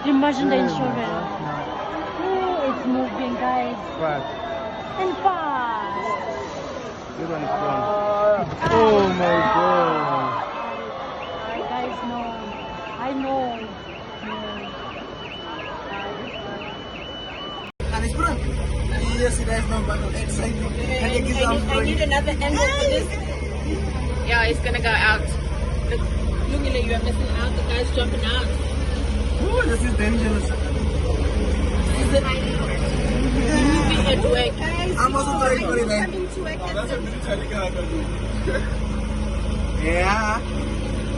Imagine the insurance. Oh, it's moving, guys. Fast. And fast. This one is strong. Oh my god. Guys, no. I know. Yes, it has no button. Exciting. I need another angle for this. Yeah, it's gonna go out. Look, you are missing out. The guy's jumping out. Oh, this is dangerous. Is it? You be at work. I'm also trying for it. Yeah.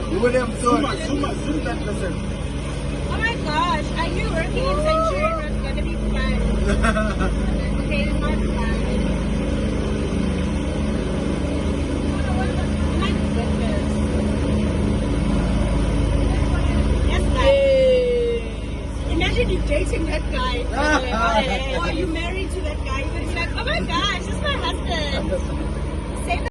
You would have thought. Zoom that person. Oh my gosh, are you working in Century or it's gonna be fun? Okay, it's not fun. Oh my goodness. Yes, guys. Imagine you dating that guy. Or you married to that guy. You're gonna be like, oh my gosh, this is my husband. Say that.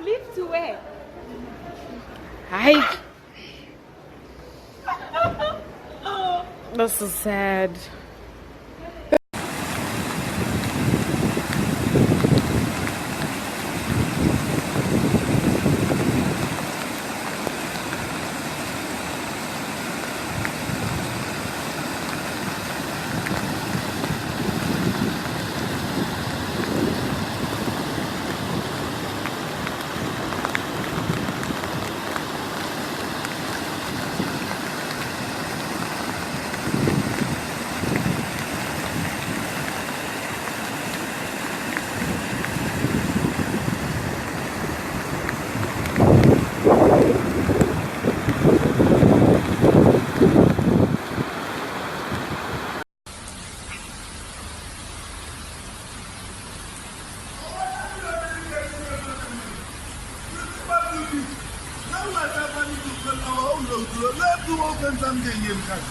Leave to where? Hi. That's so sad. Let's do open something in that's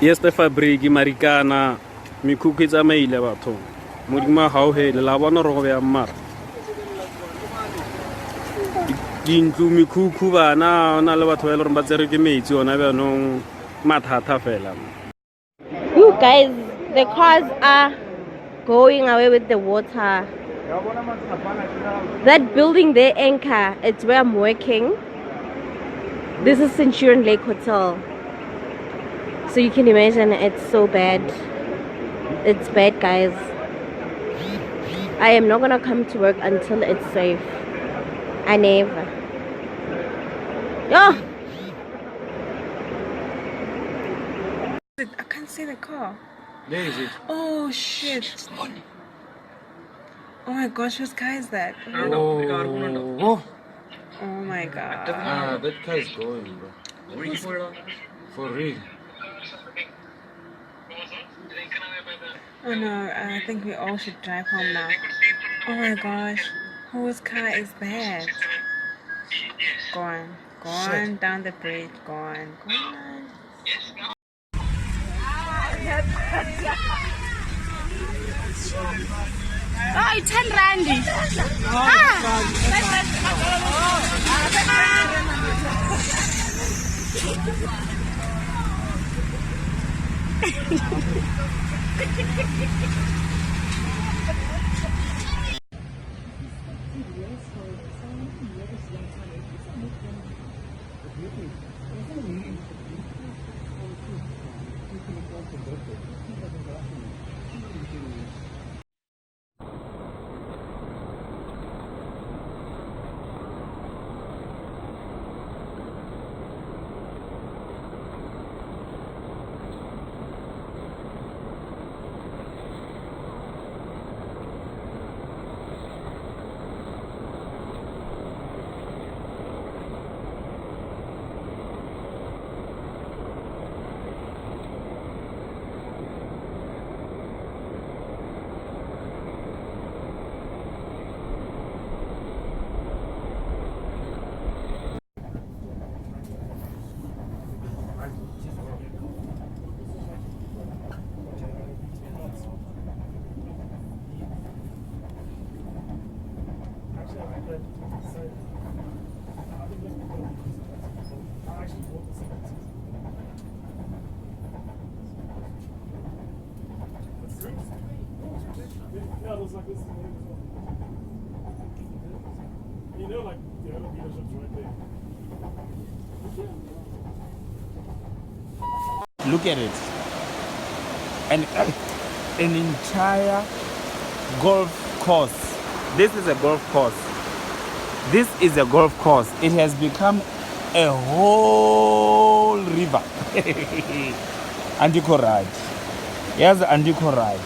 Este fabriki marikana mikhukhu e tsamaile batho modimo ga o hele la bona re go beya mmara dintlu mikhukhu bana ona le batho ba e le gore ba tsere ke metsi ona bjanong mathata fela. You guys, the cars are going away with the water. That building there, Anchor, it's where I'm working. This is Centurion Lake Hotel. So you can imagine it's so bad. It's bad, guys. I am not gonna come to work until it's safe. I never. Oh! I can't see the car. Where is it? Oh shit. Oh my gosh, whose car is that? Oh, Oh my god. that car is going, bro. For real. Oh no, I think we all should drive home now. Oh my gosh, whose car is that? Go on down the bridge, go on. Oh, it's 10 Randy. Yeah, it looks like this is the name as well. You know, like the other dealerships right there. Look at it. An entire golf course. This is a golf course. This is a golf course. It has become a whole river. Andiko Ride. Here's Andiko Ride.